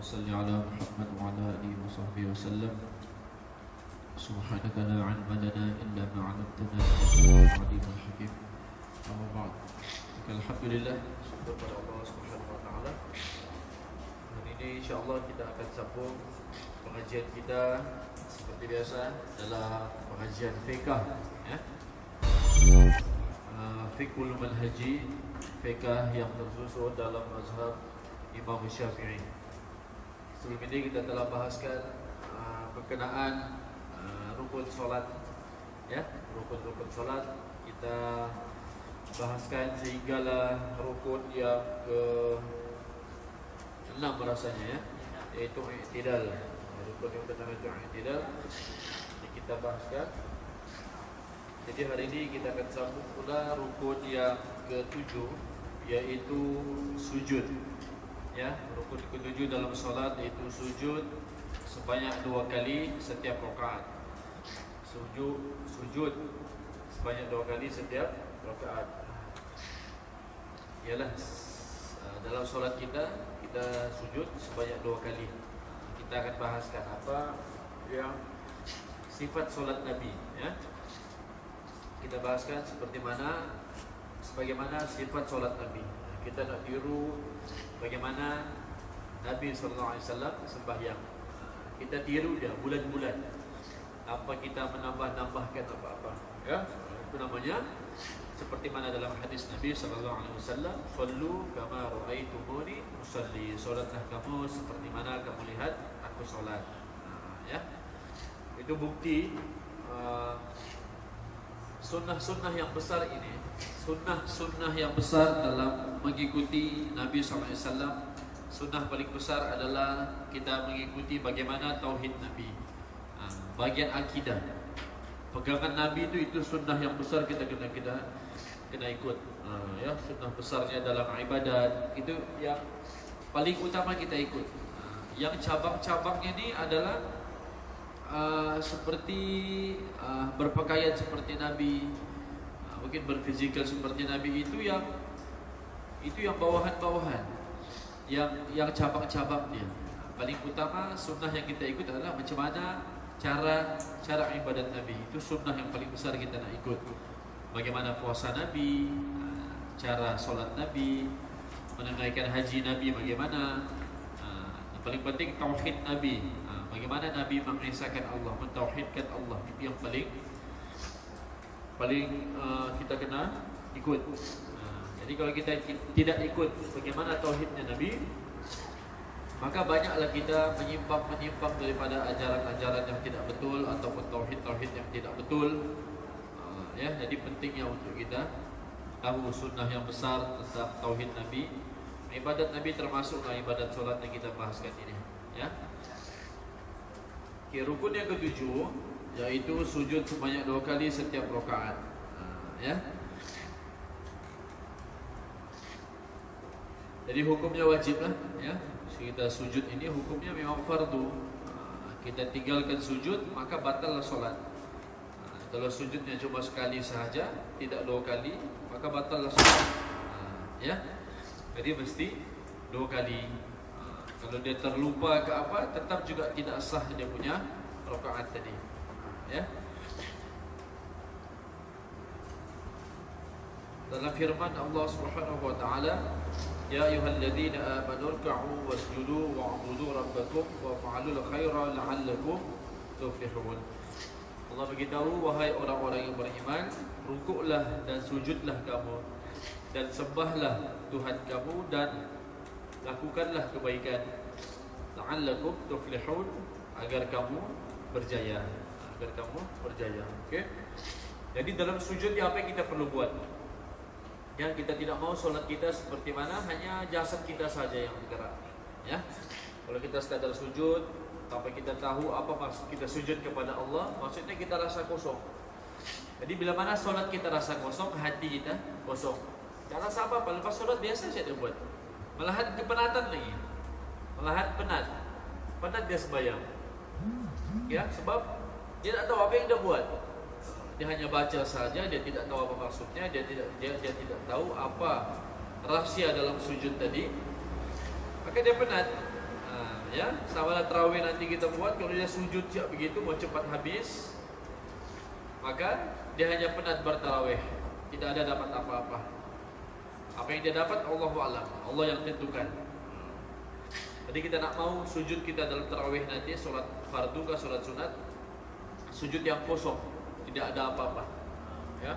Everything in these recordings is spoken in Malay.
صل على محمد وعلى آله وصحبه وسلم. سبحانك لا علم لنا إلا ما علمتنا إنك أنت العليم الحكيم. أما بعد, alhamdulillah, syukur pada Allah Subhanahu wa taala. Hari ini insyaallah kita akan sambung pengajian kita seperti biasa dalam pengajian fiqh, ya. Fiqhul manhaji, fiqh yang tersusun dalam mazhab Imam Syafi'i. Sebelum ini kita telah bahaskan berkenaan rukun solat, ya, rukun-rukun solat kita bahaskan sehinggalah rukun yang ke-6 rasanya, ya, yaitu i'tidal. Rukun yang pertama itu i'tidal, ini kita bahaskan. Jadi hari ini kita akan sambung pula rukun yang ke-7, yaitu sujud. Ya, rukun ke-7 dalam solat yaitu sujud sebanyak 2 kali setiap rakaat. Sujud sebanyak 2 kali setiap rakaat. Ialah dalam solat kita sujud sebanyak 2 kali. Kita akan bahaskan apa yang sifat solat Nabi, ya. Kita bahaskan sebagaimana sifat solat Nabi. Kita nak tiru bagaimana Nabi sallallahu alaihi wasallam sembahyang. Kita tiru dia bulan-bulan. Apa kita menambah-nambahkan apa-apa, ya. Itu namanya seperti mana dalam hadis Nabi sallallahu alaihi wasallam, "Shallu kama ra'aitumuni usalli." Salatlah kamu seperti mana kamu lihat aku salat. Ya. Itu bukti sunnah-sunnah yang besar ini, sunnah-sunnah yang besar dalam mengikuti Nabi SAW. Sunnah paling besar adalah kita mengikuti bagaimana tauhid Nabi, bagian akidah, pegangan Nabi itu sunnah yang besar kita kena ikut. Ya, sunnah besarnya dalam ibadat itu yang paling utama kita ikut. Yang cabang-cabangnya ini adalah seperti berpakaian seperti Nabi, mungkin berfizikal seperti Nabi, itu yang bawahan-bawahan, yang cabang-cabang dia. Paling utama sunnah yang kita ikut adalah macam mana cara ibadat Nabi. Itu sunnah yang paling besar kita nak ikut. Bagaimana puasa Nabi, cara solat Nabi, menunaikan haji Nabi bagaimana. Paling penting tauhid Nabi. Bagaimana Nabi mengesahkan Allah, mentauhidkan Allah, itu yang paling kita kena ikut. Jadi kalau kita tidak ikut bagaimana tauhidnya Nabi, maka banyaklah kita menyimpang daripada ajaran-ajaran yang tidak betul ataupun tauhid yang tidak betul. Ya, jadi pentingnya untuk kita tahu sunnah yang besar tentang tauhid Nabi. Ibadat Nabi termasuklah ibadat solat yang kita bahaskan ini, ya. Rukun yang ke-7 yaitu sujud sebanyak 2 kali setiap rakaat. Ya. Jadi hukumnya wajib lah, ya. Kita sujud ini hukumnya memang fardu. Kita tinggalkan sujud maka batallah solat. Kalau sujudnya cuma sekali sahaja, tidak 2 kali, maka batallah solat. Ya. Jadi mesti 2 kali. Kalau dia terlupa ke apa, tetap juga tidak sah dia punya rakaat tadi. Ya. Dalam firman Allah Subhanahu wa taala, "Ya ayyuhalladzina amanu ruk'u wasjudu wa'budu rabbakum waf'alul khaira la'allakum tuflihun." Allah beritahu, wahai orang-orang yang beriman, rukuklah dan sujudlah kamu dan sembahlah Tuhan kamu dan lakukanlah kebaikan, la'allakum tuflihun, agar kamu berjaya, Okey. Jadi dalam sujud apa yang kita perlu buat? Yang kita tidak mau solat kita seperti mana hanya jasad kita saja yang bergerak, ya. Kalau kita sekadar sujud tanpa kita tahu apa maksud kita sujud kepada Allah, maksudnya kita rasa kosong. Jadi bila mana solat kita rasa kosong, hati kita kosong, tak rasa apa-apa, lepas solat biasa saja dia buat. Malahan kepenatan lagi. Malahan penat dia sembahyang. Ya, sebab dia tak tahu apa yang dia buat. Dia hanya baca saja, dia tidak tahu apa maksudnya, dia tidak tahu apa rahsia dalam sujud tadi. Maka dia penat. Ya, sama lah tarawih nanti kita buat, kalau dia sujud siap begitu mau cepat habis, maka dia hanya penat bertarawih, tidak ada dapat apa-apa. Apa yang dia dapat Allahu a'lam, Allah yang tentukan. Jadi kita nak mau sujud kita dalam tarawih nanti, solat fardu ke solat sunat, sujud yang kosong, tidak ada apa-apa. Ya.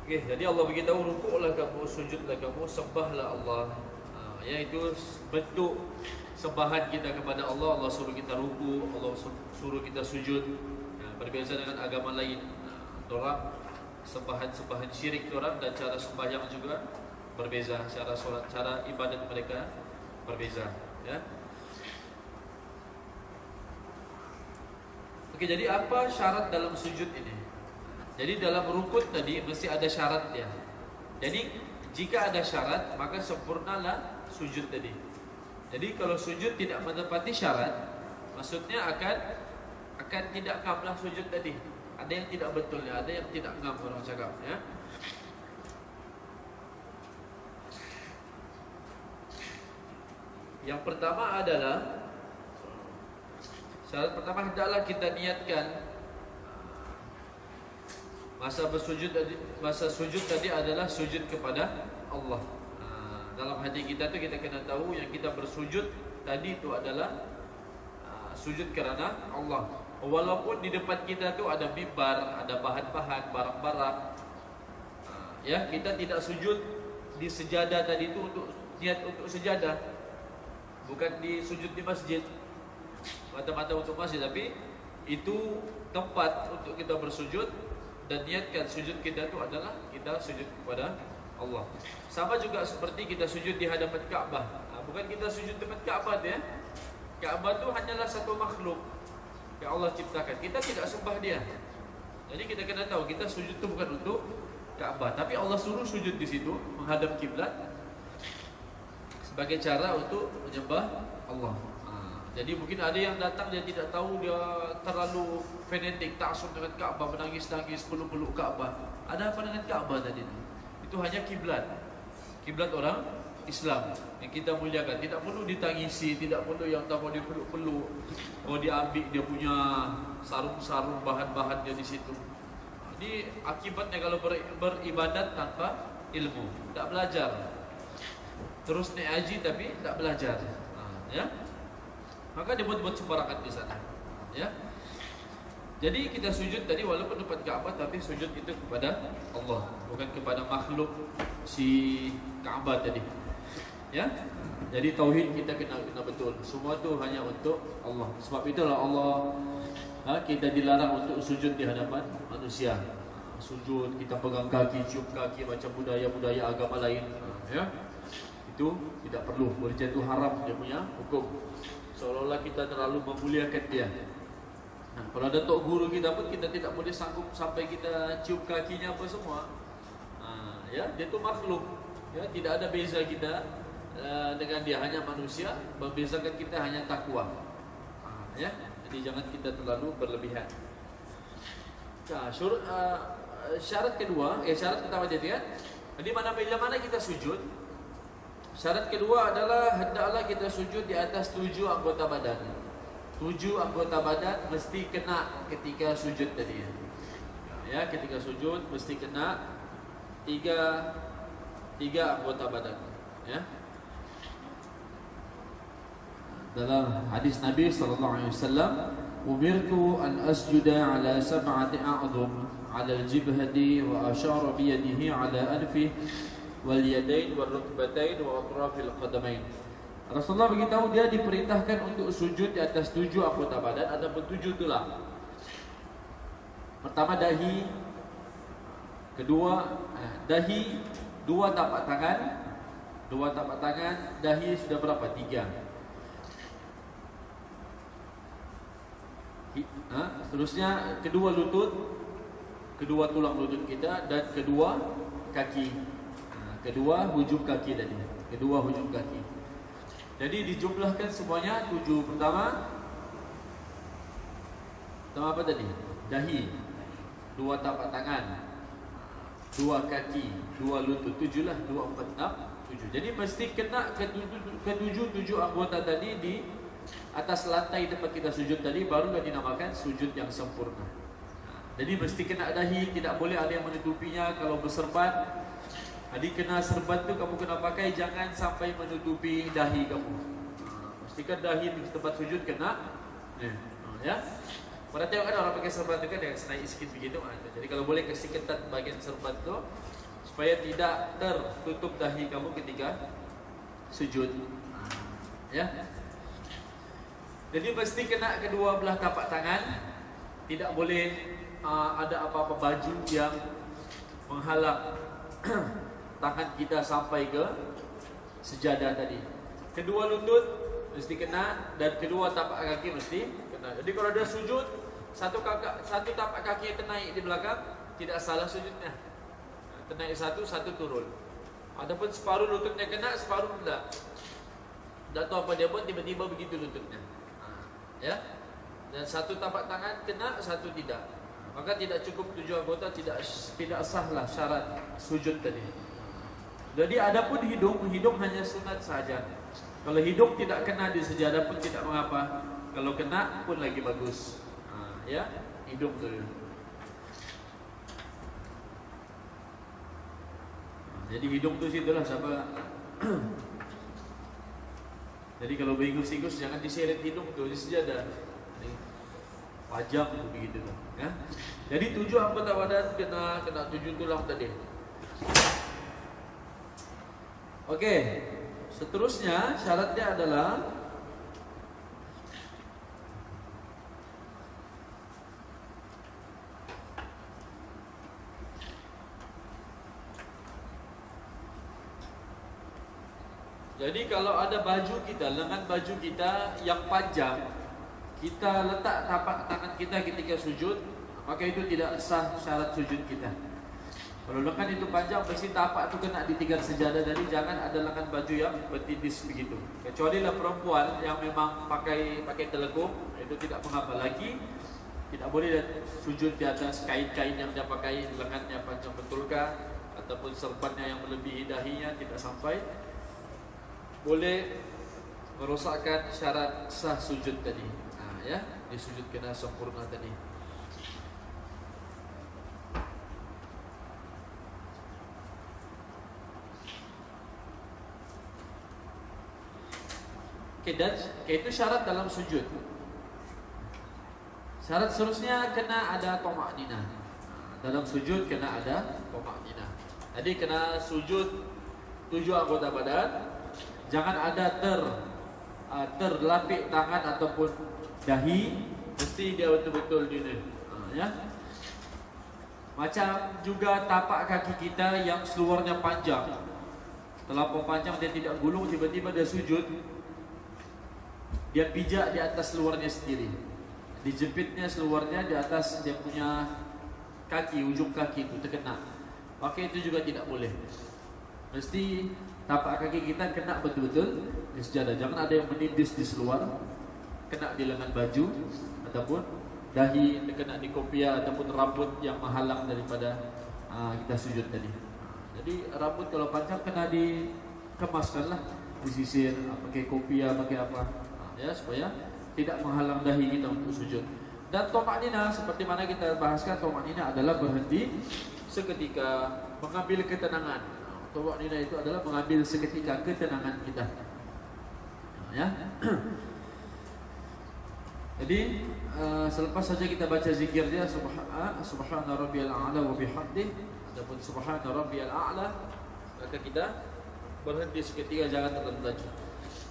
Oke, jadi Allah beritahu, rukuklah kamu, sujudlah kamu, sembahlah Allah. Yaitu bentuk sembahan kita kepada Allah. Allah suruh kita ruku, Allah suruh kita sujud. Berbeza dengan agama lain. Orang sembahan syirik orang dan cara sembahyang juga berbeza. Cara solat, cara ibadat mereka berbeza. Ya. Oke, jadi apa syarat dalam sujud ini? Jadi dalam rukun tadi mesti ada syaratnya. Jadi jika ada syarat maka sempurnalah sujud tadi. Jadi kalau sujud tidak menepati syarat, maksudnya akan tidak ngam sujud tadi. Ada yang tidak betul ya, ada yang tidak ngam orang cakap ya. Yang pertama adalah syarat pertama, hendaklah kita niatkan masa sujud tadi adalah sujud kepada Allah. Dalam hati kita tu kita kena tahu yang kita bersujud tadi itu adalah sujud kerana Allah. Walaupun di depan kita tu ada mimbar, ada bahan-bahan, barang-barang, ya, kita tidak sujud di sejadah tadi itu untuk niat untuk sejadah, bukan di sujud di masjid, mata-mata untuk masjid, tapi itu tempat untuk kita bersujud dan niatkan sujud kita itu adalah kita sujud kepada Allah. Sama juga seperti kita sujud di hadapan Ka'bah. Bukan kita sujud dekat Ka'bah ya. Ka'bah itu hanyalah satu makhluk yang Allah ciptakan. Kita tidak sembah dia. Jadi kita kena tahu kita sujud itu bukan untuk Ka'bah, tapi Allah suruh sujud di situ menghadap kiblat sebagai cara untuk menyembah Allah. Jadi mungkin ada yang datang dia tidak tahu, dia terlalu fanatik, taksub dengan Ka'bah, menangis-nangis, peluk-peluk Ka'bah. Ada apa dengan Ka'bah tadi? Itu hanya kiblat. Kiblat orang Islam yang kita muliakan. Tidak perlu ditangisi, tidak perlu yang tahu dipeluk-peluk. Oh, diambil dia punya sarung-sarung bahan-bahannya di situ. Ini akibatnya kalau beribadat tanpa ilmu, tidak belajar. Terus naik haji tapi tidak belajar. Ya. Maka dia buat sembarangan di sana. Ya. Jadi kita sujud tadi walaupun depan Ka'bah, tapi sujud itu kepada Allah, bukan kepada makhluk si Ka'bah tadi. Ya. Jadi tauhid kita kena betul. Semua tu hanya untuk Allah. Sebab itulah Allah kita dilarang untuk sujud di hadapan manusia. Sujud kita pegang kaki, cium kaki macam budaya-budaya agama lain. Ya. Itu tidak perlu. Boleh jatuh haram dia punya hukum. Seolah-olah kita terlalu memuliakan dia. Kalau ada tok guru kita pun kita tidak boleh sanggup sampai kita cium kakinya apa semua. Ya, dia tu makhluk. Ya, tidak ada beza kita dengan dia, hanya manusia. Membezakan kita hanya takwa. Ya, jadi jangan kita terlalu berlebihan. Nah, syarat kedua, syarat pertama jadi kan, jadi bila mana kita sujud. Syarat kedua adalah hendaklah kita sujud di atas 7 anggota badan. 7 anggota badan mesti kena ketika sujud tadi. Ya, ketika sujud mesti kena 3 anggota badan. Ya. Dalam hadis Nabi sallallahu alaihi wasallam, "Umirtu an asjuda ala 7 a'dhum, ala al-jibhati wa asyara bi yadihi ala anfi wal yadain wal rukbatain wa atrafil qadamain." Rasulullah beritahu dia diperintahkan untuk sujud di atas 7 anggota badan, ada 7 tulang. Pertama dahi, kedua dahi, 2 tapak tangan, dahi sudah berapa? 3. Seterusnya kedua lutut, kedua tulang lutut kita, dan kedua kaki. Kedua hujung kaki tadi. Kedua hujung kaki. Jadi dijumlahkan semuanya 7. Pertama apa tadi? Dahi, 2 tapak tangan, 2 kaki, 2 lutut. 7 lah, 2, 4, 6. tujuh. Jadi mesti kena ketujuh anggota tadi di atas lantai tempat kita sujud tadi, barulah dinamakan sujud yang sempurna. Jadi mesti kena dahi, tidak boleh ada yang menutupinya. Kalau berserban, jadi kena serban tu kamu kena pakai, jangan sampai menutupi dahi kamu. Pastikan dahi di tempat sujud kena. Ya. Pada tengok kan orang pakai serban tu kan dia naik sikit begitu. Jadi kalau boleh kasih ketat bahagian serban tu supaya tidak tertutup dahi kamu ketika sujud. Ya. Jadi mesti kena kedua belah tapak tangan. Tidak boleh ada apa-apa baju yang menghalang tangan kita sampai ke sejadah tadi. Kedua lutut mesti kena dan kedua tapak kaki mesti kena. Jadi kalau dia sujud, satu tapak kaki yang ternaik di belakang, tidak salah sujudnya. Ternaik satu turun. Ataupun separuh lututnya kena, separuh tidak. Tak tahu apa dia buat, tiba-tiba begitu lututnya. Ya. Dan satu tapak tangan kena, satu tidak. Maka tidak cukup 7 anggota, tidak sahlah syarat sujud tadi. Jadi adapun hidung hanya sunat saja. Kalau hidung tidak kena di sejadah pun tidak mengapa. Kalau kena pun lagi bagus. Ya, hidung tu. Jadi hidung tu situlah siapa. Jadi kalau beringus-ingus jangan diseret hidung tu di sejadah. Pajang tu begitu tu. Ya. Jadi 7 anggota badan kena 7 tulang tadi. Okey. Seterusnya syaratnya adalah jadi kalau ada baju kita, lengan baju kita yang panjang, kita letak tapak tangan kita ketika sujud, maka itu tidak sah syarat sujud kita. Kalau lengan itu panjang, mesti tapak itu kena di tiga sejadah. Jadi jangan ada lengan baju yang bertindis begitu. Kecuali lah perempuan yang memang pakai telegum, itu tidak mengapa lagi. Tidak boleh sujud di atas kain-kain yang dia pakai, lengannya panjang betulkah, ataupun serbannya yang melebihi dahinya tidak sampai. Boleh merosakkan syarat sah sujud tadi. Ya, di sujud kena sempurna tadi. Dan itu syarat dalam sujud. Syarat seterusnya kena ada thama'ninah. Dalam sujud kena ada thama'ninah. Jadi kena sujud 7 anggota badan. Jangan ada terlapik tangan ataupun dahi, mesti dia betul-betul gini. Ya. Macam juga tapak kaki kita yang seluarnya panjang. Terlampau panjang, dia tidak gulung, tiba-tiba dia sujud, dia pijak di atas luarnya sendiri. Dijepitnya seluarnya di atas dia punya kaki, ujung kaki itu terkena. Maka itu juga tidak boleh. Mesti tapak kaki kita kena betul-betul di sejadah. Jangan ada yang menindis di seluar, kena di lengan baju, ataupun dahi, kena di kopiah, ataupun rambut yang menghalang daripada kita sujud tadi. Jadi rambut kalau panjang kena dikemaskan lah, disisir, pakai kopiah, pakai apa. Ya, supaya tidak menghalang dahi kita untuk sujud. Dan thama'ninah seperti mana kita bahaskan, thama'ninah adalah berhenti seketika, mengambil ketenangan. Thama'ninah itu adalah mengambil seketika ketenangan kita. Ya. Jadi selepas saja kita baca zikirnya subhana rabbiyal a'la wa bihamdihi ataupun subhana rabbiyal a'la, maka kita berhenti seketika, jangan terlalu laju.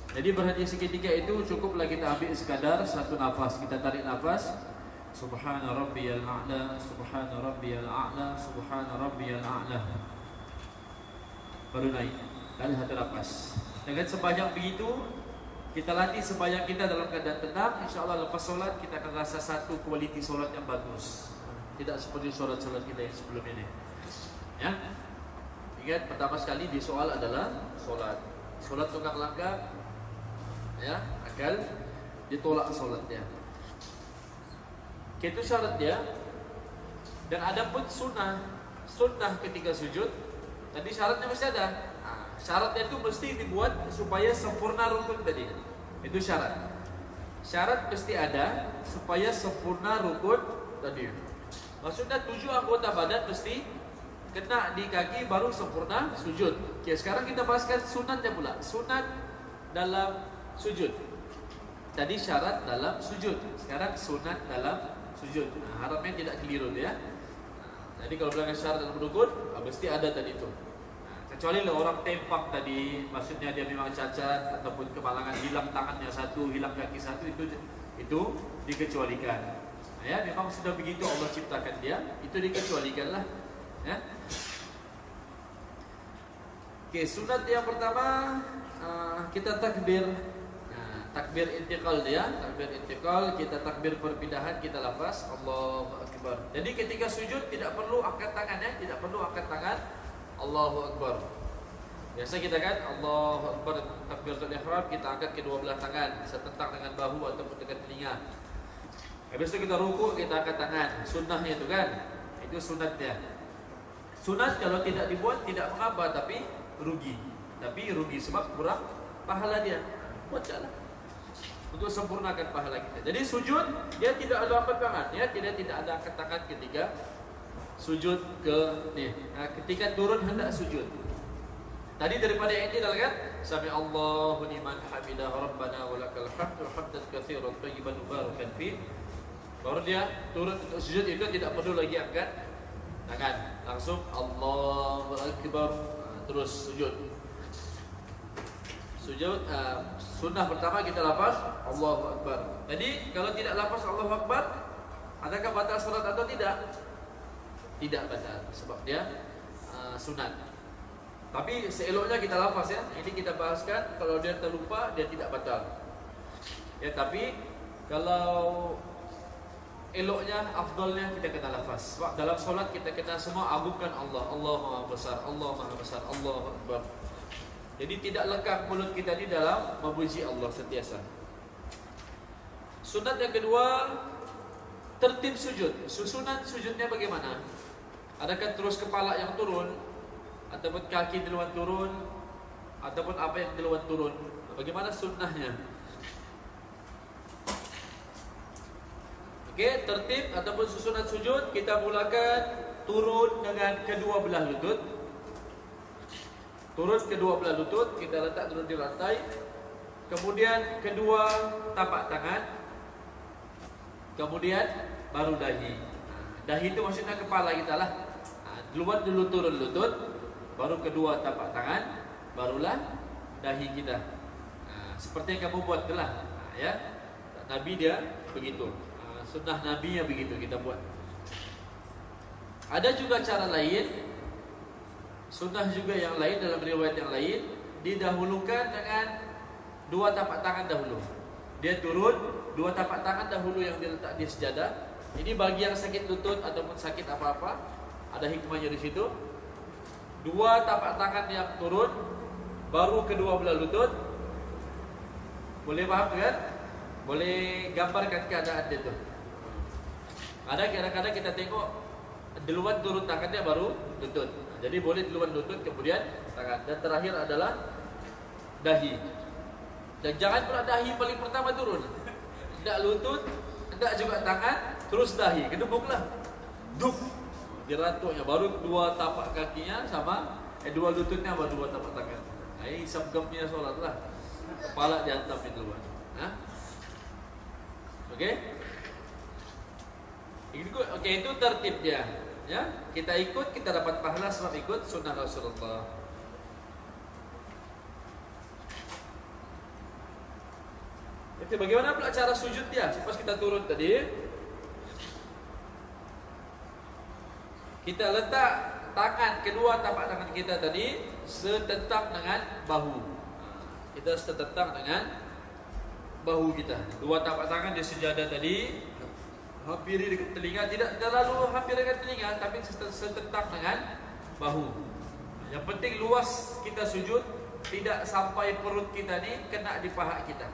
Jadi berhenti seketika itu cukuplah kita ambil sekadar satu nafas. Kita tarik nafas, subhana rabbiyal a'la, subhana rabbiyal a'la, subhana rabbiyal a'la. Baru naik dari satu nafas. Dengan sembahyang begitu, kita latih sembahyang kita dalam keadaan tenang. InsyaAllah lepas solat kita akan rasa satu kualiti solat yang bagus. Tidak seperti solat-solat kita yang sebelum ini. Ya. Ingat pertama sekali di soal adalah solat. Solat tukang langgar, ya, akal ditolak solatnya. Itu syarat dia. Dan ada pun sunnah ketika sujud. Tadi syaratnya mesti ada. Syaratnya itu mesti dibuat supaya sempurna rukun tadi. Itu syarat. Syarat mesti ada supaya sempurna rukun tadi. Maksudnya 7 anggota badan mesti kena di kaki baru sempurna sujud. Oke, sekarang kita bahaskan sunatnya pula. Sunat dalam sujud. Tadi syarat dalam sujud. Sekarang sunat dalam sujud. Nah, harapnya tidak keliru ya. Jadi kalau bilang syarat dalam rukun, mesti ada tadi itu. Kecuali orang tempak tadi, maksudnya dia memang cacat ataupun kemalangan, hilang tangannya satu, hilang kaki satu, itu dikecualikan. Nah, ya, memang sudah begitu Allah ciptakan dia, itu dikecualikanlah. Ya. Oke, sunat yang pertama kita takbir. Nah, takbir intiqal dia, takbir intiqal, kita takbir perpindahan, kita lafaz Allahu Akbar. Jadi ketika sujud tidak perlu angkat tangan ya, tidak perlu angkat tangan. Allahu Akbar. Biasa kita kan Allahu Akbar takbiratul ihram, kita angkat kedua belah tangan setentang dengan bahu ataupun dengan telinga. Habis itu kita rukuk, kita angkat tangan. Sunnahnya itu kan, itu sunatnya. Sunat kalau tidak dibuat tidak mengapa, tapi rugi. Tapi rugi sebab kurang pahala dia. Buatlah untuk sempurnakan pahala kita. Jadi sujud dia tidak ada angkat tangan, ya, tidak ada angkat tangan ketika sujud ketika turun hendak sujud. Tadi daripada yang ini adalah kan Sami Allahu liman hamidah rabbana walakal hamdu hamdan katsiran thayyiban mubarakan fi. Baru dia turun untuk sujud, itu tidak perlu lagi angkat tangan. Langsung Allahu Akbar, terus sujud. Sujud sunnah pertama kita lafaz Allahu Akbar. Jadi kalau tidak lafaz Allahu Akbar, adakah batal salat atau tidak? Tidak batal sebab dia sunat. Tapi seeloknya kita lafaz ya. Ini kita bahaskan kalau dia terlupa dia tidak batal. Ya, tapi kalau eloknya, afdalnya kita kena lafaz. Sebab dalam solat kita kena semua agungkan Allah. Allah Maha Besar, Allah Maha Besar, Allahu Akbar. Jadi tidak lekang mulut kita di dalam memuji Allah sentiasa. Sunat yang kedua, tertib sujud. Susunan sujudnya bagaimana? Adakah terus kepala yang turun, ataupun kaki duluan turun, ataupun apa yang duluan turun? Bagaimana sunnahnya? Oke, tertib ataupun susunan sujud kita mulakan turun dengan kedua belah lutut. Turun kedua belah lutut, kita letak dulu di lantai. Kemudian kedua tapak tangan. Kemudian baru dahi. Dahi itu maksudnya kepala kita lah. Duluan dulu turun lutut, baru kedua tapak tangan, barulah dahi kita. Seperti yang kamu buat telah, ya. Nabi dia begitu. Sunnah Nabi yang begitu kita buat. Ada juga cara lain. Sunnah juga yang lain dalam riwayat yang lain, didahulukan dengan dua tapak tangan dahulu. Dia turun, dua tapak tangan dahulu yang diletak di sejadah. Ini bagi yang sakit lutut ataupun sakit apa-apa, ada hikmahnya di situ. Dua tapak tangan yang turun, baru kedua belah lutut. Boleh paham kan? Boleh gambarkan keadaan dia tu. Ada kadang-kadang kita tengok duluan turun tangannya baru lutut. Jadi boleh duluan lutut kemudian tangan. Dan terakhir adalah dahi. Dan jangan pula dahi paling pertama turun. Tidak lutut, tidak juga tangan, terus dahi. Kedubuklah. Duk. Diratuknya baru dua tapak kakinya sama dua lututnya baru dua tapak tangan. Ini sabgamnya solat lah. Kepala dihantam di duluan. Oke? Oke, itu tertib dia. Ya, kita ikut, kita dapat pahala sebab ikut sunnah Rasulullah. Oke, bagaimana pula cara sujud dia? Pas kita turun tadi, kita letak tangan, kedua tapak tangan kita tadi setentang dengan bahu. Kita setentang dengan bahu kita. Dua tapak tangan di sejadah tadi hampiri dekat telinga, tidak terlalu hampir dekat telinga, tapi setentang dengan bahu. Yang penting luas kita sujud, tidak sampai perut kita ni kena di paha kita.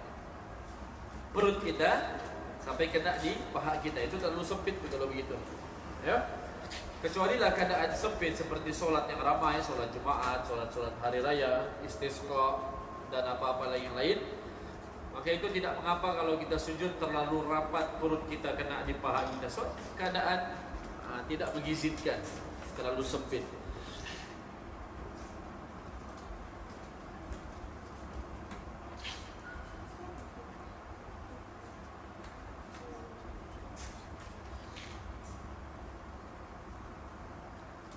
Perut kita sampai kena di paha kita, itu terlalu sempit kalau begitu. Ya. Kecuali lah keadaan sempit seperti solat yang ramai, solat Jumaat, solat hari raya, istisqa dan apa-apa yang lain, maka itu tidak mengapa kalau kita sujud terlalu rapat, perut kita kena di paha kita. So, keadaan tidak mengizinkan terlalu sempit.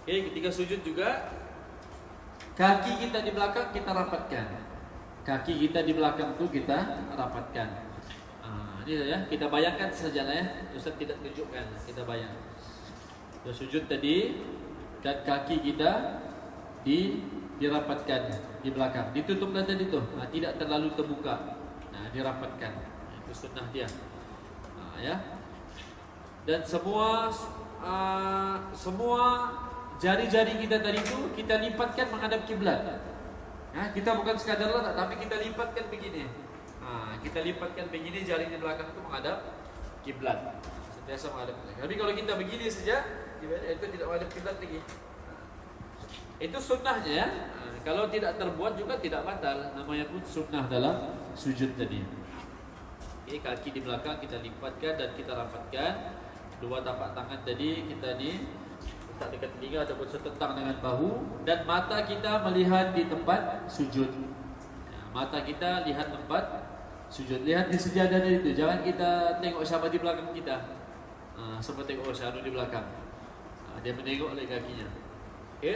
Oke, ketika sujud juga kaki kita di belakang kita rapatkan. Kaki kita di belakang itu kita rapatkan. Ini ya, kita bayangkan saja lah ya. Ustaz tidak tunjukkan, kita bayang. Kita sujud tadi dan kaki kita dirapatkan di belakang. Ditutuplah tadi tuh. Tidak terlalu terbuka. Dirapatkan. Itu sunnah dia. Ya. Dan semua jari-jari kita tadi itu kita lipatkan menghadap kiblat. Kita bukan sekadar letak, tapi kita lipatkan begini. Kita lipatkan begini, jari di belakang itu menghadap kiblat. Sentiasa menghadap kiblat. Tapi kalau kita begini saja, itu tidak menghadap kiblat lagi. Itu sunnahnya ya. Kalau tidak terbuat juga tidak batal. Namanya pun sunnah dalam sujud tadi. Oke, kaki di belakang kita lipatkan dan kita rapatkan. Dua tapak tangan tadi kita letak dekat telinga ataupun setentang dengan bahu, dan mata kita melihat di tempat sujud. Mata kita lihat tempat sujud, lihat di sejadah itu. Jangan kita tengok siapa di belakang kita. Seperti tengok Syahru di belakang. Dia menengok oleh kakinya. Oke?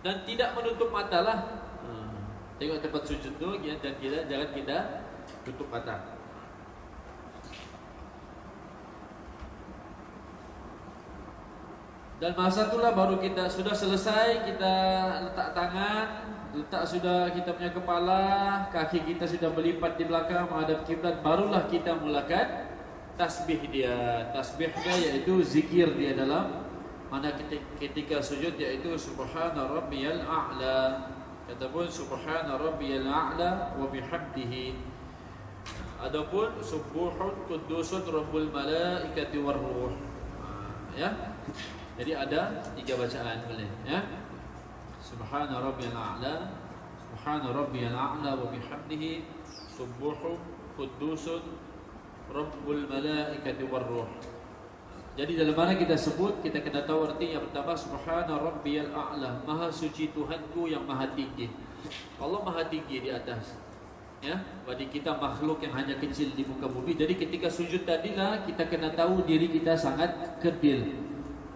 Dan tidak menutup mata lah. Tengok tempat sujud tu dan jangan kita tutup mata. Dan masa itulah baru kita sudah selesai, kita letak tangan, letak sudah kita punya kepala, kaki kita sudah berlipat di belakang menghadap kiblat, barulah kita mulakan tasbih dia. Tasbih dia yaitu zikir dia dalam mana ketika sujud, yaitu subhana rabbiyal a'la. Ataupun subhana rabbiyal a'la wa bihamdihi. Adapun subuhun qudusun rabbul malaikati warruh. Ya. Jadi ada 3 bacaan boleh ya. Subhana rabbiyal a'la, subhana rabbiyal a'la wa bihamdihi, subuhun qudusun rabbul malaikati warruh. Jadi dalam mana kita sebut, kita kena tahu arti. Yang pertama, subhana rabbiyal a'la, maha suci Tuhanku yang maha tinggi. Allah maha tinggi di atas. Ya, bagi kita makhluk yang hanya kecil di muka bumi. Jadi ketika sujud tadilah kita kena tahu diri kita sangat kerdil.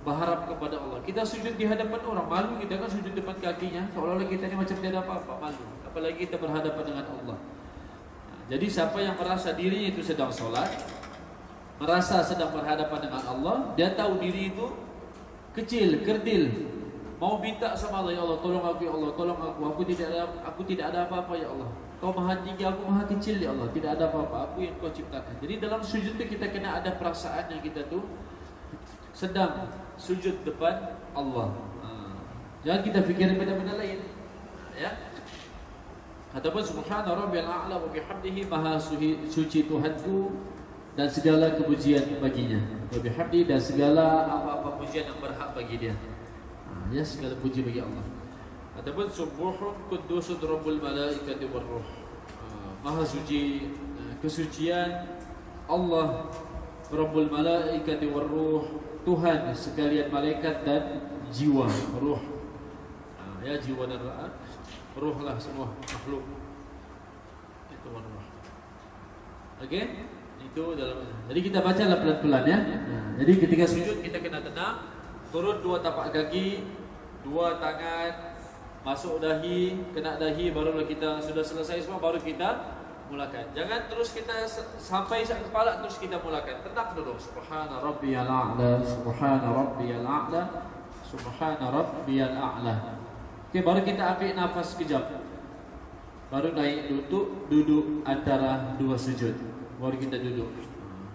Berharap kepada Allah. Kita sujud di hadapan orang, malu kita kan sujud depan kakinya, seolah-olah kita ni macam tiada apa-apa, malu. Apalagi kita berhadapan dengan Allah. Jadi siapa yang merasa dirinya itu sedang solat, merasa sedang berhadapan dengan Allah, dia tahu diri itu kecil, kerdil, mau minta sama Allah, ya Allah tolong aku, ya Allah tolong aku tidak ada apa-apa ya Allah. Kau maha tinggi, aku maha kecil ya Allah, tidak ada apa-apa, aku yang kau ciptakan. Jadi dalam sujud itu kita kena ada perasaan yang kita tu sedang sujud depan Allah. Jangan kita fikir benda-benda lain. Ya. Ataupun subhana rabbiyal a'la wa bihamdihi, maha suci Tuhanku dan segala kepujian baginya. Wa bihamdihi, dan segala apa-apa pujian yang berhak bagi dia. Ya, segala puji bagi Allah. Ataupun subuhun qudusun rabbul malaikati warruh. Maha suci, kesucian Allah Rabbul malaikati warruh, Tuhan sekalian malaikat dan jiwa, ruh. Ya, jiwa dan ruh lah semua makhluk. Itu ruh. Okey? Itu dalam. Jadi kita bacalah pelan-pelan ya. Jadi ketika sujud kita kena tenang, turun 2 tapak kaki, 2 tangan, masuk dahi, kena dahi, barulah kita sudah selesai semua, baru kita mulakan. Jangan terus kita sampai sak kepala terus kita mulakan. Tenang dulu. Subhana rabbiyal a'la, subhana rabbiyal a'la, subhana rabbiyal a'la. Okey, baru kita ambil nafas sekejap. Baru naik duduk antara 2 sujud. Baru kita duduk.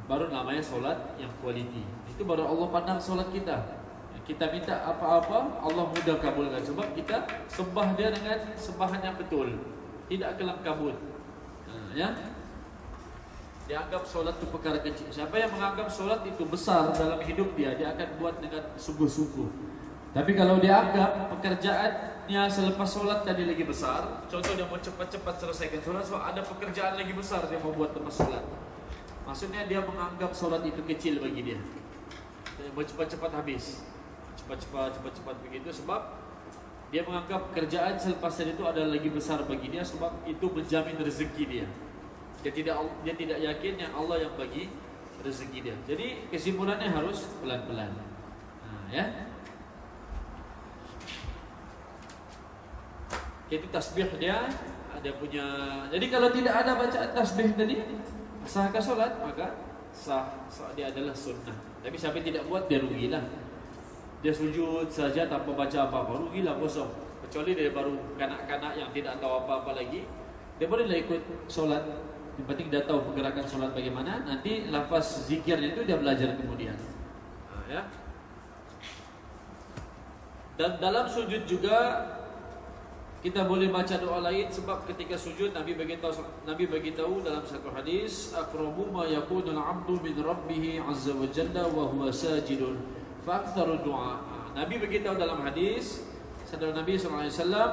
Baru namanya solat yang kualiti. Itu baru Allah pandang solat kita. Kita minta apa-apa, Allah mudah kabulkan sebab kita sembah dia dengan sembahan yang betul. Tidak kelam kabul. Ya. Dia anggap solat itu perkara kecil. Siapa yang menganggap solat itu besar dalam hidup dia akan buat dengan sungguh-sungguh. Tapi kalau dia anggap pekerjaannya selepas solat tadi lagi besar, contoh dia mau cepat-cepat selesaikan solat, so ada pekerjaan lagi besar dia mau buat lepas solat. Maksudnya dia menganggap solat itu kecil bagi dia. Dia mau cepat-cepat habis, cepat-cepat begitu sebab dia menganggap kerjaan selepas itu ada lagi besar bagi dia sebab itu menjamin rezeki dia. Dia tidak yakin yang Allah yang bagi rezeki dia. Jadi kesimpulannya harus pelan-pelan. Ya. Itu tasbih dia ada punya. Jadi kalau tidak ada bacaan tasbih tadi, sahkah solat? Maka sah dia adalah sunnah. Tapi siapa yang tidak buat dia rugilah. Dia sujud saja tanpa baca apa-apa, rugilah kosong. Kecuali dia baru kanak-kanak yang tidak tahu apa-apa lagi, dia bolehlah ikut solat. Yang penting dia tahu pergerakan solat bagaimana. Nanti lafaz zikirnya itu dia belajar kemudian. Ya. Dan dalam sujud juga kita boleh baca doa lain sebab ketika sujud Nabi beritahu dalam satu hadis, aqrabu ma yakunul 'abdu min rabbih 'azza wa jalla wa huwa sajidun fa'aktsaru du'a. Nabi beritahu dalam hadis, sabda Nabi sallallahu alaihi wasallam,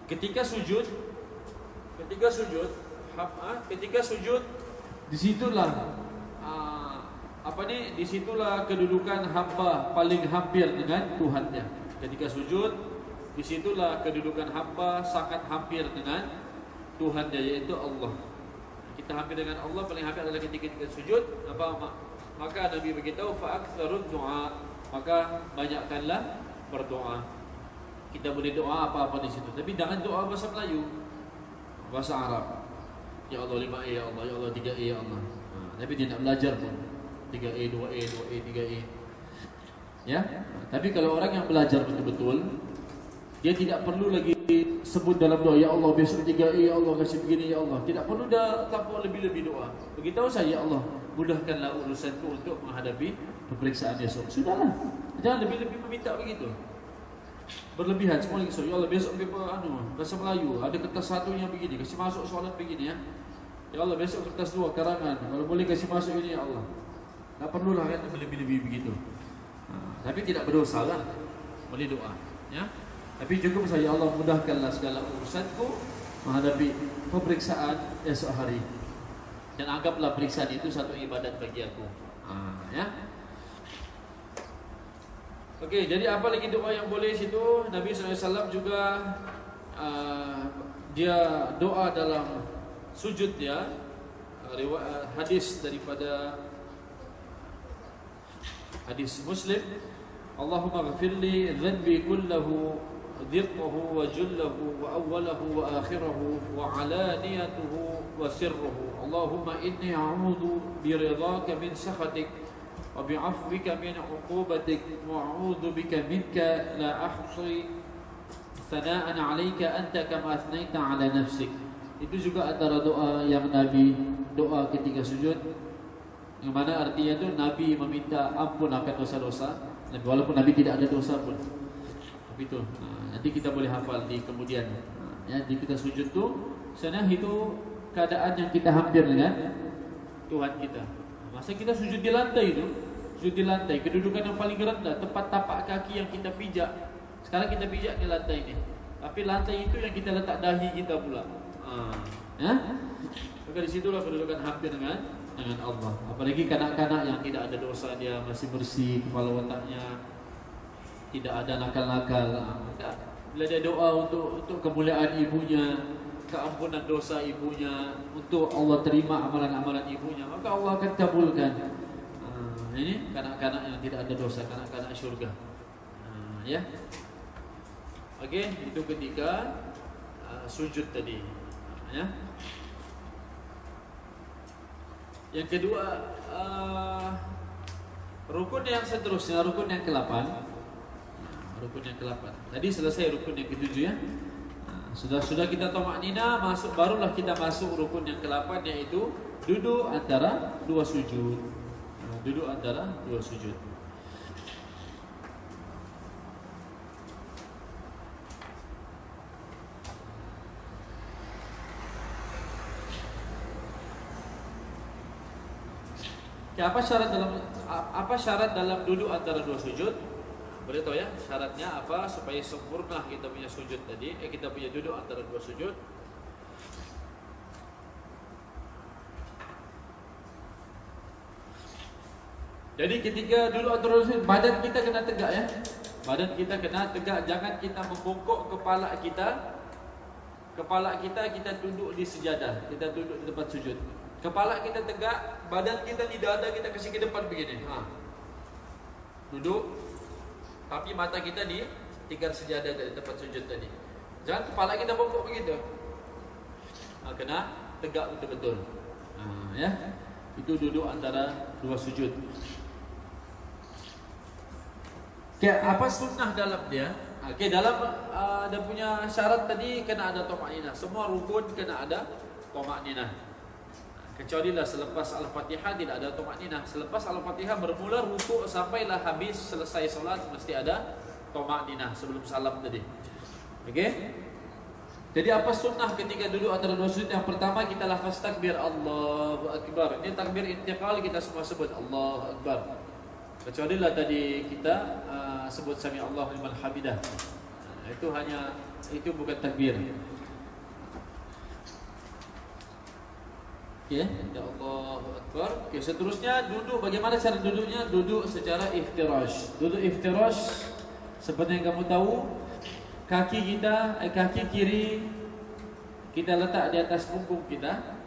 ketika sujud disitulah disitulah kedudukan hamba paling hampir dengan Tuhannya. Ketika sujud disitulah kedudukan hamba sangat hampir dengan Tuhannya, yaitu Allah. Kita hampir dengan Allah, paling hampir adalah ketika kita sujud. Maka Nabi beritahu fa'aktsarud du'a, maka banyakkanlah berdoa. Kita boleh doa apa-apa di situ, tapi jangan doa bahasa Melayu, bahasa Arab. Ya Allah 5E, ya Allah, ya Allah 3E, ya Allah. Tapi dia nak belajar pun 3E, 2E, 2E, 3E. Ya. Tapi kalau orang yang belajar betul-betul, dia tidak perlu lagi sebut dalam doa, ya Allah besok 3E, ya Allah kasih begini, ya Allah. Tidak perlu dah tanpa lebih-lebih doa. Beritahu saya, ya Allah, mudahkanlah urusanku untuk menghadapi peperiksaan besok. Sudahlah. Jangan lebih-lebih meminta begitu. Berlebihan semua lagi. Ya Allah besok paper bahasa Melayu, ada kertas satunya begini, kasih masuk soalan begini ya. Ya Allah besok kertas 2 karangan, kalau boleh kasih masuk ini ya Allah. Tak perlulah kan lebih-lebih begitu. Tapi tidak berdosa lah. Boleh doa, ya. Tapi cukup saja, ya Allah mudahkanlah segala urusanku menghadapi pemeriksaan esok hari. Dan anggaplah periksaan itu satu ibadat bagi aku. Ya. Okey, jadi apa lagi doa yang boleh situ? Nabi SAW juga dia doa dalam sujud dia, hadis daripada hadis Muslim, Allahumma ghfirli dhanbi kullahu dhiqahu wa jullahu wa awwalahu wa akhirahu wa alaniyatuhu wa sirruhu. Allahumma inni a'udhu biridhaka min sakhatik wa bi'afwika min 'uqubatik wa a'udzu bika minka la ahsi thana'an 'alaika anta kama athnaita 'ala nafsik. Itu juga antara doa yang Nabi doa ketika sujud, yang mana artinya itu Nabi meminta ampun akan dosa-dosa, walaupun Nabi tidak ada dosa pun. Tapi itu nanti kita boleh hafal di kemudian. Ya, di kita sujud tu sebenarnya itu keadaan yang kita hampir dengan Tuhan kita. Masa kita sujud di lantai itu, sujud di lantai, kedudukan yang paling rendah, tempat tapak kaki yang kita pijak. Sekarang kita pijak di lantai ini, tapi lantai itu yang kita letak dahi kita pula. Ya? Maka di situlah kedudukan hampir dengan Allah. Apalagi kanak-kanak yang tidak ada dosa, dia masih bersih kepala otaknya, tidak ada nakal-nakal. Bila dia doa untuk kemuliaan ibunya, keampunan dosa ibunya, untuk Allah terima amalan-amalan ibunya, maka Allah akan kabulkan. Ini kanak-kanak yang tidak ada dosa, kanak-kanak syurga. Ya. Okey, itu ketika sujud tadi. Ya. Yang kedua, rukun yang seterusnya, rukun yang ke-8. Rukun yang ke-8. Tadi selesai rukun yang ke-7 ya. Sudah kita tamaknina, masuk, barulah kita masuk rukun yang ke-8, yaitu duduk antara dua sujud. Duduk antara dua sujud. apa syarat dalam duduk antara dua sujud? Boleh tahu ya syaratnya apa supaya sempurna kita punya sujud tadi, kita punya duduk antara dua sujud. Jadi ketika duduk antara dua sujud, badan kita kena tegak ya. Badan kita kena tegak, jangan kita membungkuk kepala kita. Kepala kita duduk di sejadah, kita duduk di tempat sujud. Kepala kita tegak, badan kita di dada kita kasih ke depan begini. Duduk, tapi mata kita di tikar sejadah dari tempat sujud tadi. Jangan kepala kita bongkok begitu. Kena tegak betul-betul. Ya, itu duduk antara dua sujud. Apa sunnah dalam dia? Dalam dia punya syarat tadi kena ada thama'ninah. Semua rukun kena ada thama'ninah. Kecuali lah selepas Al-Fatihah tidak ada thama'ninah. Selepas Al-Fatihah bermula rukuk sampailah habis selesai solat mesti ada thama'ninah sebelum salam tadi. Okey? Jadi apa sunnah ketika duduk antara dua sujud? Yang pertama kita lafaz takbir Allahu Akbar. Ini takbir intiqal kita semua sebut Allahu Akbar. Kecuali lah tadi kita sebut sami Allahu liman hamidah. Itu bukan takbir. Ya, Allahu Akbar. Okey, seterusnya duduk. Bagaimana cara duduknya? Duduk secara iftirash. Duduk iftirash seperti yang kamu tahu, kaki kiri kita letak di atas punggung kita.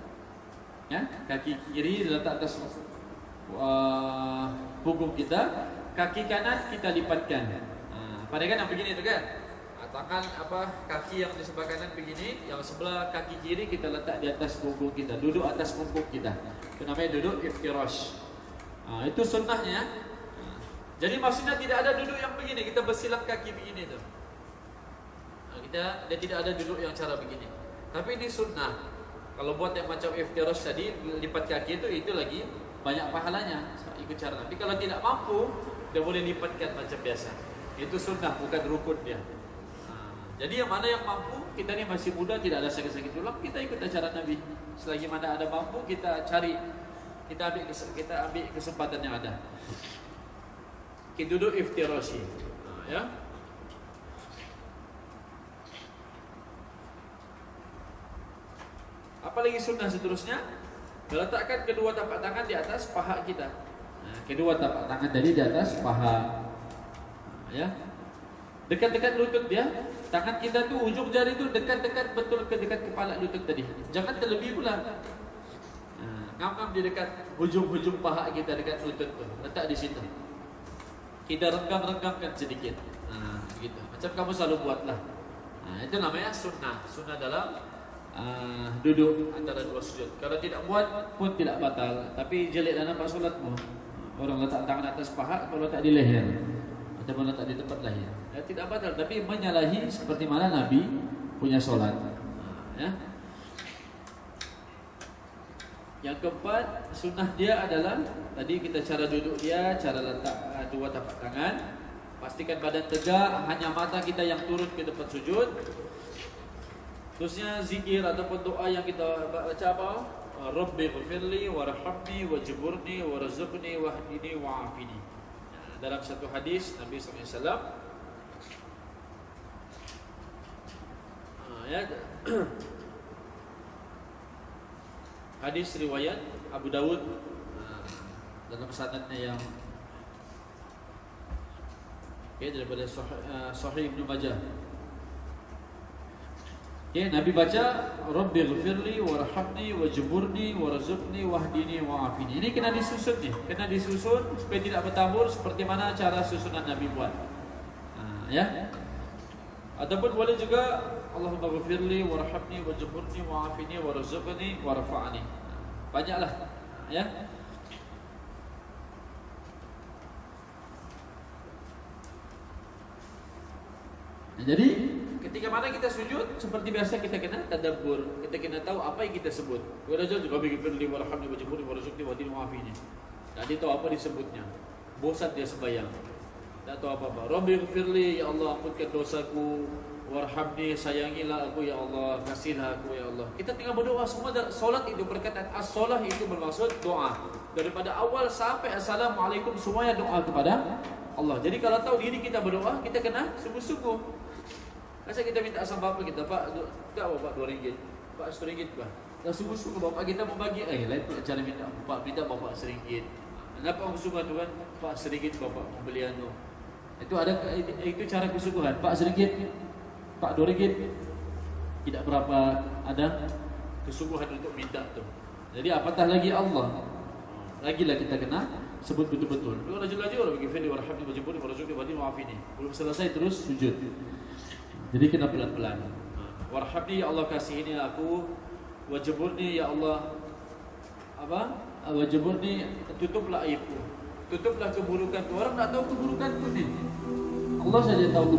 Ya, kaki kiri diletak atas punggung kita, kaki kanan kita lipatkan. Pada kanan begini tu kan? Tangan kaki yang di sebelah kanan begini, yang sebelah kaki kiri kita letak di atas punggung kita, duduk atas punggung kita. Itu namanya duduk iftirash. Itu sunnahnya. Jadi maksudnya tidak ada duduk yang begini, kita bersilang kaki begini tu. Dia tidak ada duduk yang cara begini. Tapi ini sunnah. Kalau buat yang macam iftirash tadi, lipat kaki itu lagi banyak pahalanya. Ikut cara. Tapi kalau tidak mampu, dia boleh lipatkan macam biasa. Itu sunnah, bukan rukun dia. Jadi yang mana yang mampu, kita ni masih muda, tidak ada sakit-sakit tulang, kita ikut acara Nabi. Selagi mana ada mampu, kita cari, kita ambil kesempatan yang ada. Kita duduk iftirashi. Ya. Apalagi sunnah seterusnya? Meletakkan kedua tapak tangan di atas paha kita. Kedua tapak tangan tadi di atas paha. Ya. Dekat-dekat lutut dia. Tangan kita tu ujung jari tu dekat-dekat betul ke dekat kepala lutut tadi. Jangan terlebih pula. Ngam-ngam di dekat hujung-hujung paha kita dekat lutut tu. Letak di situ. Kita renggang-renggangkan sedikit. Gitu. Macam kamu selalu buatlah. Itu namanya sunnah. Sunnah dalam duduk antara dua sujud. Kalau tidak buat pun tidak batal. Tapi jelek dan nampak solatmu. Orang letak tangan atas paha, kalau letak di leher atau letak di tempat lahir, tidak batal. Tapi menyalahi seperti mana Nabi punya solat. Ya. Yang keempat, sunnah dia adalah tadi kita cara duduk dia, cara letak dua tapak tangan. Pastikan badan tegak, hanya mata kita yang turun ke depan sujud. Terusnya zikir ataupun doa yang kita baca apa? Rabbi ghfirli warhamni wajburni warzuqni wahdini wa'afini. Dalam satu hadis Nabi SAW hadis riwayat Abu Dawud dalam sanadnya yang daripada Sahih Ibnu Majah. Nabi baca Rabbi ghfirli warhamni wajburni warzuqni wahdini wa'afini. Ini kena disusun nih, kena disusun supaya tidak bertabur seperti mana cara susunan Nabi buat. Ya. Ataupun boleh juga Allahumma ghfirli warhamni wajburni wa'afini warzuqni warfa'ni. Banyaklah, ya. Jadi ketika mana kita sujud, seperti biasa kita kena tadabbur, kita kena tahu apa yang kita sebut. Warajul juga bighfirli warhamni wajburni warzuqni wahdini wa'afini. Jadi tahu apa disebutnya. Bosan dia sembahyang. Tak tahu apa-apa. Rabbi ghfirli, ya Allah ampunkan dosaku, warhamni, sayangilah aku ya Allah, kasihlah aku ya Allah. Kita tinggal berdoa semua. Solat itu, perkataan as-solah itu bermaksud doa. Daripada awal sampai assalamualaikum semuanya doa kepada Allah. Jadi kalau tahu diri kita berdoa, kita kena sungguh-sungguh. Masa kita minta sama bapak kita, Pak, tak bapak RM2, Pak RM1 Pak. Dah sungguh-sungguh bapak kita mau bagi, lain pula cara minta. Pak minta bapak RM1. Kenapa kesungguhan tu kan? Pak RM1 bapak mau beli anu. Itu cara kesungguhan. Pak RM1, Pak RM2. Tidak berapa ada kesungguhan untuk minta tu. Jadi apatah lagi Allah. Lagilah kita kena sebut betul-betul. Kalau rajul-rajul bagi fili warhamni wajibuni warzuqni wadi wa'afini. Belum selesai terus sujud. Jadi kena pelan-pelan. Warhamni ya Allah, kasihini aku, wajibuni ya Allah wajibuni, tutuplah aibku, tutuplah keburukanku. Orang tak tahu keburukanku ni. Allah saja tahu.